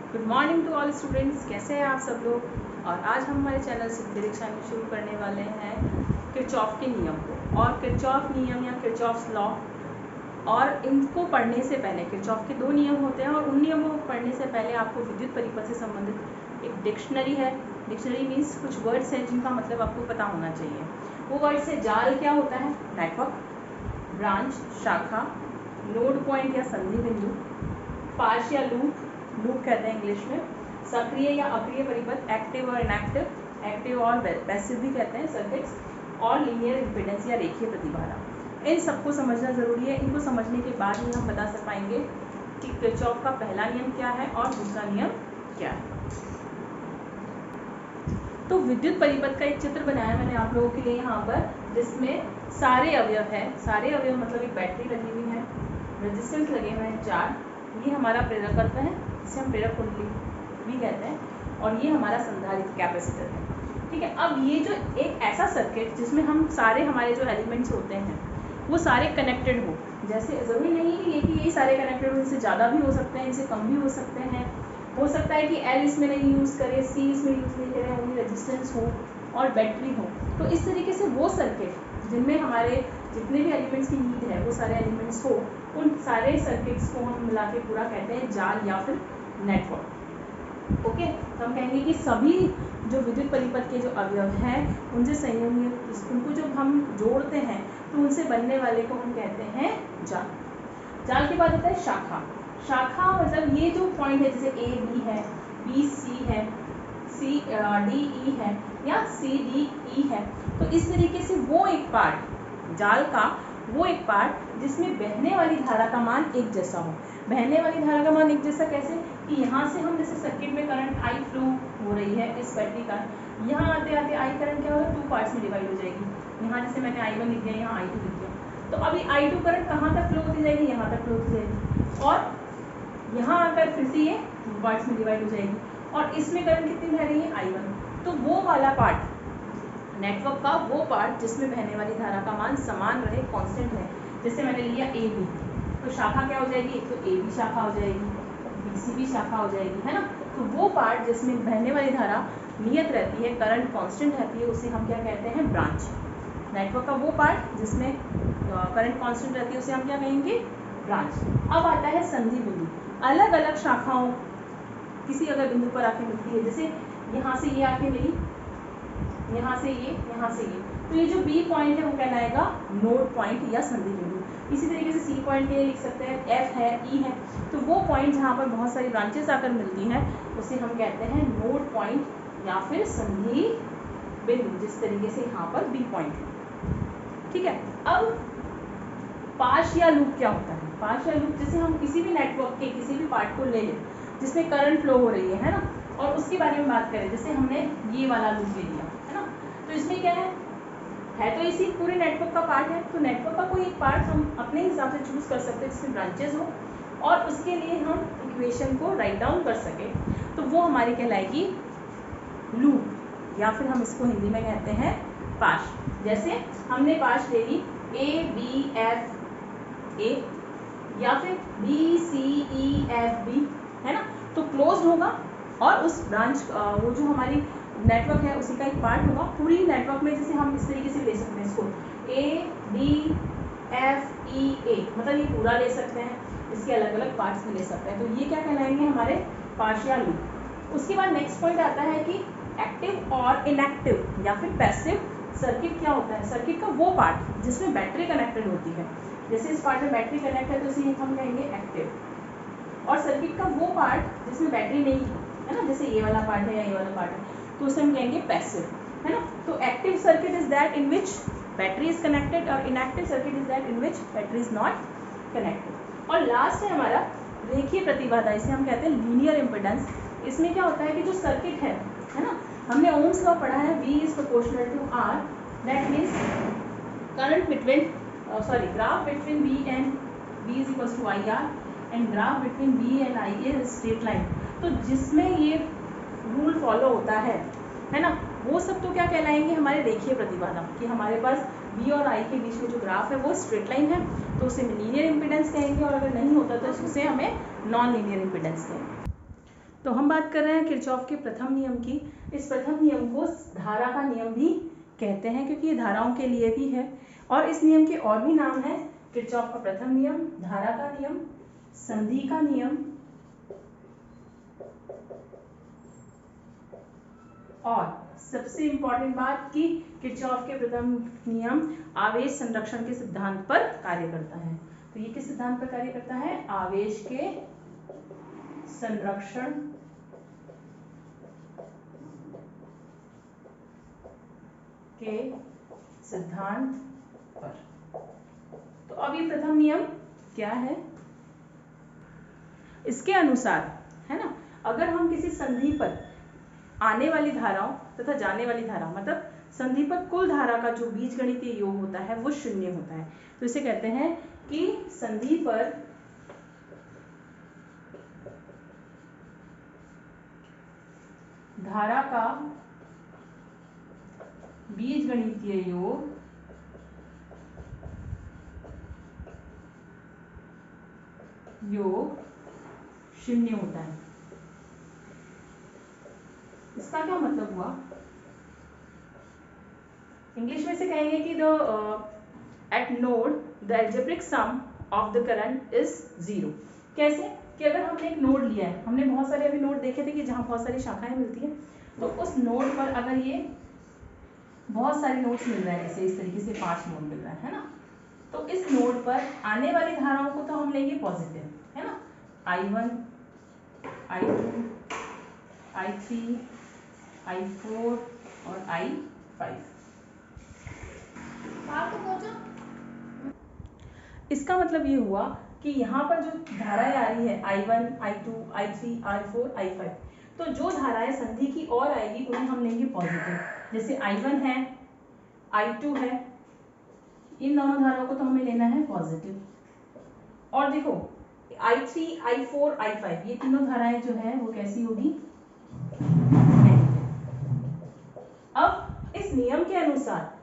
Good morning to all students. कैसे हैं आप सब लोग। और आज हम हमारे चैनल से डायरेक्शन में शुरू करने वाले हैं किरचॉफ के नियम को। और किरचॉफ नियम या किरचॉफ्स लॉ, और इनको पढ़ने से पहले किरचॉफ के 2 नियम होते हैं और उन नियमों को पढ़ने से पहले आपको विद्युत परिपथ से संबंधित एक डिक्शनरी है। डिक्शनरी मीन्स कुछ वर्ड्स हैं जिनका मतलब आपको पता होना चाहिए। वो वर्ड्स है जाल क्या होता है, नेटवर्क, ब्रांच शाखा, नोड पॉइंट या संधि बिंदु, पाश या लूप, लूप कहते हैं इंग्लिश में, सक्रिय या अक्रिय परिपथ, एक्टिव और इनएक्टिव, एक्टिव और पैसिव भी कहते हैं सर्किट्स, और लीनियर इम्पीडेंस या रेखीय प्रतिबाधा। इन सबको समझना जरूरी है। इनको समझने के बाद ही हम बता सक पाएंगे कि किरचॉफ का पहला नियम क्या है और दूसरा नियम क्या है। तो विद्युत परिपथ का एक चित्र बनाया मैंने आप लोगों के लिए यहाँ पर, जिसमें सारे अवयव है। सारे अवयव मतलब एक बैटरी लगी हुई है, रेजिस्टेंस लगे हुए हैं 4, ये हमारा प्रेरकत्व है जिसे हम प्रेरक कुंडली भी कहते हैं, और ये हमारा संधारित्र कैपेसिटर है। ठीक है। अब ये जो एक ऐसा सर्किट जिसमें हम सारे हमारे जो एलिमेंट्स होते हैं वो सारे कनेक्टेड हो, जैसे ज़रूरी नहीं कि ये सारे कनेक्टेड हो, इनसे ज़्यादा भी हो सकते हैं, इनसे कम भी हो सकते हैं। हो सकता है कि एल इसमें नहीं यूज़ करे, सी इसमें यूज़ नहीं करें, ओनली रेजिस्टेंस हो और बैटरी हो। तो इस तरीके से वो सर्किट जिनमें हमारे जितने भी एलिमेंट्स की नीड है वो सारे एलिमेंट्स हो, उन सारे सर्किट्स को हम मिला के पूरा कहते हैं जाल या फिर नेटवर्क। ओके। तो हम कहेंगे कि सभी जो विद्युत परिपथ के जो अवयव हैं उनसे संयोगी, उनको जब हम जोड़ते हैं तो उनसे बनने वाले को हम कहते हैं जाल। जाल के बाद आता है शाखा। शाखा मतलब ये जो पॉइंट है, जैसे ए बी है, बी सी है, सी डी ई है या सी डी ई है, तो इस तरीके से वो एक पार्ट जाल का, वो एक पार्ट जिसमें बहने वाली धारा का मान एक जैसा हो। बहने वाली धारा का मान एक जैसा कैसे कि यहाँ से हम जैसे सर्किट में करंट आई फ्लो हो रही है इस बैटरी का, यहाँ आते आते आई करंट क्या होगा, 2 पार्ट्स में डिवाइड हो जाएगी। यहाँ जैसे मैंने I1 लिख दिया, यहाँ I2 लिख दिया, तो अभी I2 करंट कहाँ तक फ्लो होती जाएगी, यहाँ तक फ्लो होती जाएगी, और यहाँ आकर फिर से ये 2 पार्ट्स में डिवाइड हो जाएगी, और इसमें करंट कितनी बह रही है, I1। तो वो वाला पार्ट नेटवर्क का, वो पार्ट जिसमें बहने वाली धारा का मान समान रहे, कांस्टेंट है। जैसे मैंने लिया ए बी, तो शाखा क्या हो जाएगी, एक तो ए बी शाखा हो जाएगी, बी सी भी शाखा हो जाएगी, है ना। तो वो पार्ट जिसमें बहने वाली धारा नियत रहती है, करंट कांस्टेंट रहती है, उसे हम क्या कहते हैं, ब्रांच। नेटवर्क का वो पार्ट जिसमें करंट कांस्टेंट रहती है उसे हम क्या कहेंगे, ब्रांच। अब आता है संधि बिंदु। अलग अलग शाखाओं किसी अगर बिंदु पर आके मिलती है, जैसे यहाँ से ये आके मिली, यहाँ से ये, यहाँ से ये, तो ये जो बी पॉइंट है वो कहलाएगा नोड पॉइंट या संधि बिंदु। इसी तरीके से सी पॉइंट के लिए लिख सकते हैं, एफ है, ई है, तो वो पॉइंट जहाँ पर बहुत सारी ब्रांचेस आकर मिलती हैं उसे हम कहते हैं नोड पॉइंट या फिर संधि बिंदु, जिस तरीके से यहाँ पर बी पॉइंट है। ठीक है। अब पाश या लूप क्या होता है। पाश या लूप, जैसे हम किसी भी नेटवर्क के किसी भी पार्ट को ले लें जिसमें करंट फ्लो हो रही है ना, और उसके बारे में बात करें, जैसे हमने ये वाला लूप ले लिया है ना, तो इसमें क्या है तो इसी पूरे नेटवर्क का पार्ट है। तो नेटवर्क का कोई एक पार्ट हम अपने हिसाब से चूज कर सकते हैं जिसमें ब्रांचेस हो, और उसके लिए हम इक्वेशन को राइट डाउन कर सके, तो वो हमारी कहलाएगी लूप, या फिर हम इसको हिंदी में कहते हैं पाश। जैसे हमने पाश ले ली ए बी एफ ए, या फिर B C E F B, है ना, तो क्लोज होगा, और उस ब्रांच वो जो हमारी नेटवर्क है उसी का एक पार्ट होगा पूरी नेटवर्क में। जैसे हम इस तरीके से ले सकते हैं इसको, ए बी एफ ई ए, मतलब ये पूरा ले सकते हैं, इसके अलग अलग पार्ट्स में ले सकते हैं, तो ये क्या कहलाएंगे, हमारे पार्शियल लूप। उसके बाद नेक्स्ट पॉइंट आता है कि एक्टिव और इनएक्टिव या फिर पैसिव सर्किट क्या होता है। सर्किट का वो पार्ट जिसमें बैटरी कनेक्टेड होती है, जैसे इस पार्ट में बैटरी कनेक्ट है तो इसे हम कहेंगे एक्टिव, और सर्किट का वो पार्ट जिसमें बैटरी नहीं है ना, जैसे ये वाला पार्ट है या ये वाला पार्ट है, तो उसे हम कहेंगे पैसिव, है ना। तो active circuit is that in which battery is connected, और inactive circuit is that in which battery is not connected. और लास्ट है हमारा रेखीय प्रतिबाधा, इसे हम कहते हैं लीनियर इम्पीडेंस। इसमें क्या होता है कि जो सर्किट है ना, हमने ओम्स लॉ पढ़ा है, V is proportional to R, that means current between graph between V and V is equals to IR, and graph between V and I is straight line. तो जिसमें ये रूल फॉलो होता है ना, वो सब तो क्या कहलाएंगे, हमारे रेखीय प्रतिबाधा, कि हमारे पास V और I के बीच में जो ग्राफ है वो स्ट्रेट लाइन है, तो उसे लीनियर इम्पीडेंस कहेंगे, और अगर नहीं होता तो उसे हमें नॉन लीनियर इम्पीडेंस कहेंगे। तो हम बात कर रहे हैं किरचॉफ के प्रथम नियम की। इस प्रथम नियम को धारा का नियम भी कहते हैं क्योंकि ये धाराओं के लिए भी है। और इस नियम के और भी नाम है, किरचॉफ का प्रथम नियम, धारा का नियम, संधि का नियम और सबसे इंपॉर्टेंट बात कि किरचॉफ के प्रथम नियम आवेश संरक्षण के सिद्धांत पर कार्य करता है। तो ये किस सिद्धांत पर कार्य करता है? आवेश के संरक्षण के सिद्धांत पर। तो अब ये प्रथम नियम क्या है? इसके अनुसार, है ना, अगर हम किसी संधि पर आने वाली धाराओं तथा जाने वाली धारा, मतलब संधि पर कुल धारा का जो बीजगणितीय योग होता है वो शून्य होता है, तो इसे कहते हैं कि संधि पर धारा का बीजगणितीय योग शून्य होता है। इसका क्या मतलब हुआ? इंग्लिश में से कहेंगे कि eight node the algebraic sum of the current is 0। कैसे? कि अगर हमने एक नोड लिया है, हमने बहुत सारे अभी नोड देखे थे कि जहाँ बहुत सारी शाखाएं मिलती हैं, तो उस नोड पर अगर ये बहुत सारे नोड्स मिल रहे हैं, जैसे इस तरीके से 5 नोड मिल रहा है ना, तो इस नोड पर आने वाली धाराओं को तो हम लेंगे पॉजिटिव, है ना, I1, I2, I3, I4 और I5। इसका मतलब ये हुआ कि यहाँ पर जो धाराएं आ रही है I1, I2, I3, I4, I5, तो जो धाराएं संधि की ओर आएगी उन्हें हम लेंगे पॉजिटिव। जैसे I1 है, I2 है, इन दोनों धाराओं को तो हमें लेना है पॉजिटिव। और देखो I3, I4, I5 ये तीनों धाराएं जो है वो कैसी होगी? अब इस नियम के अनुसार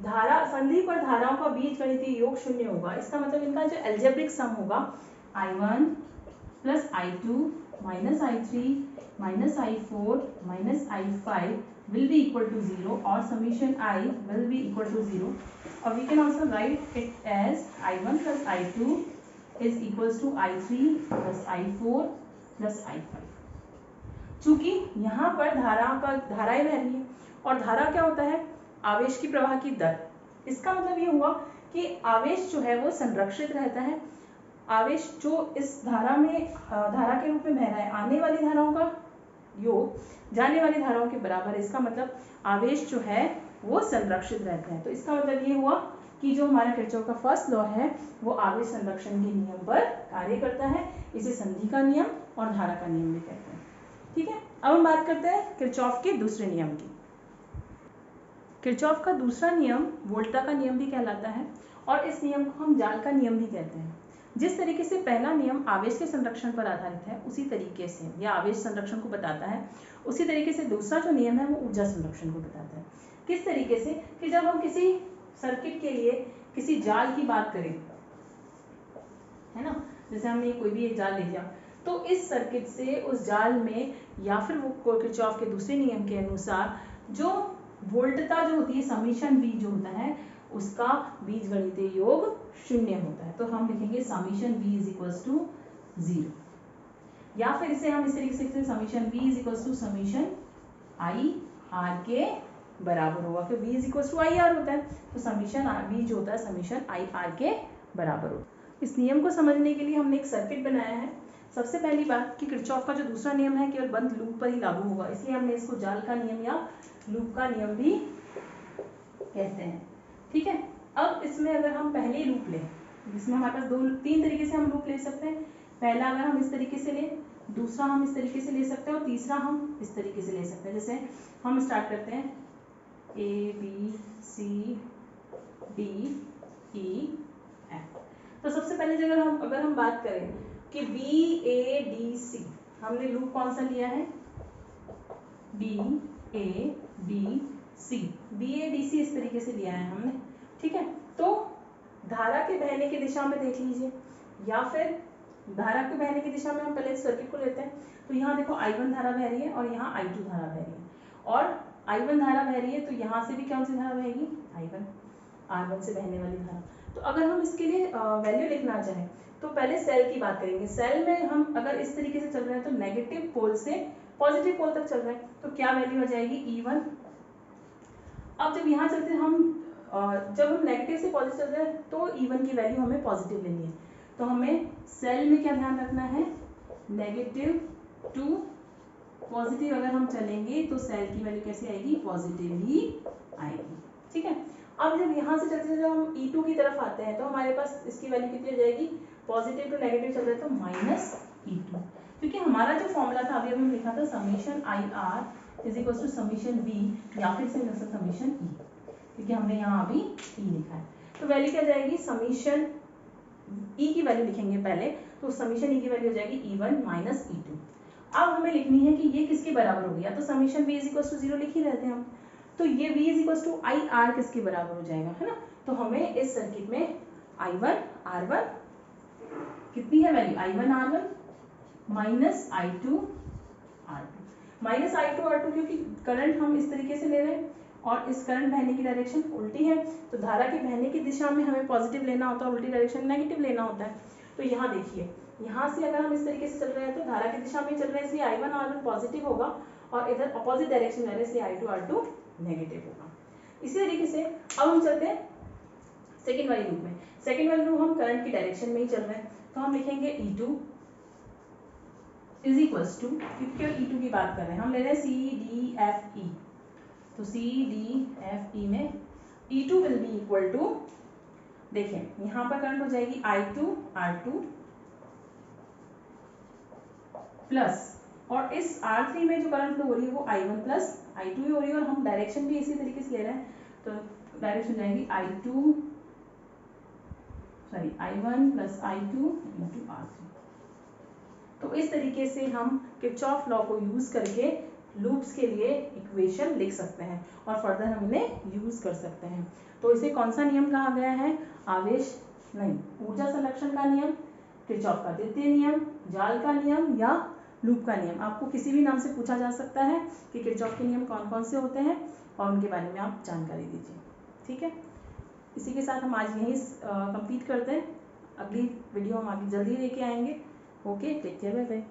धारा संधि पर धाराओं का बीजगणितीय योग शून्य होगा। इसका मतलब इनका जो एल्जेब्रिक सम होगा I1 plus I2 minus I3 minus I4 minus I5 will be equal to 0 or summation I will be equal to 0, or we can also write it as I1 plus I2 is equals to I3 plus I4 plus I5। चूंकि यहाँ पर धाराएं बह रही है और धारा क्या होता है? आवेश की प्रवाह की दर। इसका मतलब ये हुआ कि आवेश जो है वो संरक्षित रहता है। आवेश जो इस धारा के रूप में बह रहा है, आने वाली धाराओं का योग जाने वाली धाराओं के बराबर है। इसका मतलब आवेश जो है वो संरक्षित रहता है। तो इसका मतलब ये हुआ कि जो हमारा किरचॉफ का फर्स्ट लॉ है वो आवेश संरक्षण के नियम पर कार्य करता है। इसे संधि का नियम और धारा का नियम भी कहते हैं। ठीक है, अब हम बात करते हैं किरचॉफ के दूसरे नियम की। किरचॉफ का दूसरा नियम वोल्टा का नियम भी कहलाता है और इस नियम को हम जाल का नियम भी कहते हैं। जिस तरीके से पहला नियम आवेश के संरक्षण पर आधारित है, उसी तरीके से या आवेश संरक्षण को बताता है, उसी तरीके से दूसरा जो नियम है वो ऊर्जा संरक्षण को बताता है। किस तरीके से? कि जब हम किसी सर्किट के लिए किसी जाल की बात करें, है ना, जैसे हमने कोई भी एक जाल ले लिया, तो इस सर्किट से उस जाल में या फिर वो किरचॉफ के दूसरे नियम के अनुसार जो वोल्टता जो होती है, समीशन V जो होता है, उसका बीजगणितीय योग शून्य होता है। तो हम लिखेंगे summation V is equals to 0, या फिर इसे हम इस तरीके से summation V is equals to summation I R के बराबर होगा, क्योंकि V is equals to I R होता है, तो समीशन V जो होता है समीशन I R के बराबर होता है। इस नियम को समझने के लिए हमने एक सर्किट बनाया है। सबसे पहली बात कि किरचॉफ का जो दूसरा नियम है केवल बंद लूप पर ही लागू होगा, इसलिए हमने इसको जाल का नियम या लूप का नियम भी कहते हैं। ठीक है, अब इसमें अगर हम पहले लूप लें, जिसमें हमारे पास 3 तरीके से हम लूप ले सकते हैं। पहला अगर हम इस तरीके से लें, दूसरा हम इस तरीके से ले सकते हैं और तीसरा हम इस तरीके से ले सकते हैं। जैसे हम स्टार्ट करते हैं A B C D E F। तो सबसे पहले अगर हम बात करें कि B A D C, हमने लूप कौन सा लिया है? B A B C, B A D C इस तरीके से लिया है हमने। ठीक है, तो धारा के बहने की दिशा में देख लीजिए, या फिर धारा के बहने की दिशा में हम पहले सर्किट को लेते हैं। तो यहाँ देखो I1 धारा बह रही है और यहाँ I2 धारा बह रही है, और I1 धारा बह रही है तो यहाँ से भी कौन सी धारा बहेगी, I1, R1 से बहने वाली धारा। तो अगर हम इसके लिए वैल्यू लिखना चाहें तो पहले सेल की बात करेंगे। सेल में हम अगर इस तरीके से चल रहे हैं तो नेगेटिव पोल से पॉजिटिव पोल तक चल रहे हैं, तो क्या वैल्यू हो जाएगी, E1। अब जब यहाँ चलते हैं जब हम नेगेटिव से पॉजिटिव चल रहे हैं तो E1 की वैल्यू हमें पॉजिटिव लेनी है। तो हमें सेल में क्या ध्यान रखना है, नेगेटिव टू पॉजिटिव अगर हम चलेंगे तो सेल की वैल्यू कैसे आएगी, पॉजिटिव ही आएगी। ठीक है, अब जब यहाँ से चलते जब हम E2 की तरफ आते हैं तो हमारे पास इसकी वैल्यू कितनी हो जाएगी, पॉजिटिव टू नेगेटिव चल रहे तो माइनस E2, क्योंकि हमारा जो फॉर्मूला था अभी हमने लिखा था summation IR is equal to summation B या फिर समीशन E, क्योंकि हमने यहाँ अभी E लिखा है। तो वैल्यू क्या जाएगी, समीशन E की वैल्यू लिखेंगे पहले, तो समीशन E की वैल्यू हो जाएगी E1 माइनस E2। अब हमें लिखनी है कि ये किसके बराबर होगी, या तो summation B is equal to 0 लिख ही रहते हैं हम, तो ये V is equal to IR किसके बराबर हो जाएगा, है ना। तो हमें इस सर्किट में I1 R1 कितनी है value, I1 R1 minus I2 R2, minus I2 R2 क्योंकि करंट हम इस तरीके से ले रहे हैं और इस करंट बहने की डायरेक्शन उल्टी है, तो धारा के बहने की दिशा में हमें पॉजिटिव लेना होता है, उल्टी डायरेक्शन नेगेटिव लेना होता है। तो यहाँ देखिए, यहाँ से अगर हम इस तरीके से चल रहे हैं तो धारा की दिशा में चल रहे हैं, इसलिए I1 R1 पॉजिटिव होगा, और इधर अपोजिट डायरेक्शन जा रहे हैं इसलिए I2 R2 नेगेटिव होगा। इसी तरीके से अब हम चलते हैं सेकेंड वाली लूप में। सेकेंड वाली लूप हम करंट की डायरेक्शन में ही चल रहे हैं, तो हम लिखेंगे E2 इज इक्वल्स टू, क्योंकि E2 की बात कर रहे हैं, हम ले रहे हैं CDFE, तो CDFE में E2 will be equal to, देखिए यहाँ पर करंट हो जाएगी I2 R2 प्लस, और इस R3 में जो करंट फ्लो हो रही है वो I1 प्लस I2 ही हो रही है, और हम डायरेक्शन भी इसी तरीके से ले रहे हैं, तो डायरेक्शन जाएगी I1 plus I2 into R3। तो इस तरीके से हम किरचॉफ लॉ को यूज करके लूप्स के लिए इक्वेशन लिख सकते हैं और फर्दर हम इन्हें यूज कर सकते हैं। तो इसे कौन सा नियम कहा गया है, आवेश नहीं, ऊर्जा संरक्षण का नियम, किरचॉफ का द्वितीय नियम, जाल का नियम या लूप का नियम। आपको किसी भी नाम से पूछा जा सकता है कि किरचॉफ के नियम कौन कौन से होते हैं और उनके बारे में आप जानकारी दीजिए। ठीक है, इसी के साथ हम आज यहीं कंप्लीट करते हैं, अगली वीडियो हम आगे जल्दी लेके आएंगे। Okay, take care, bye bye.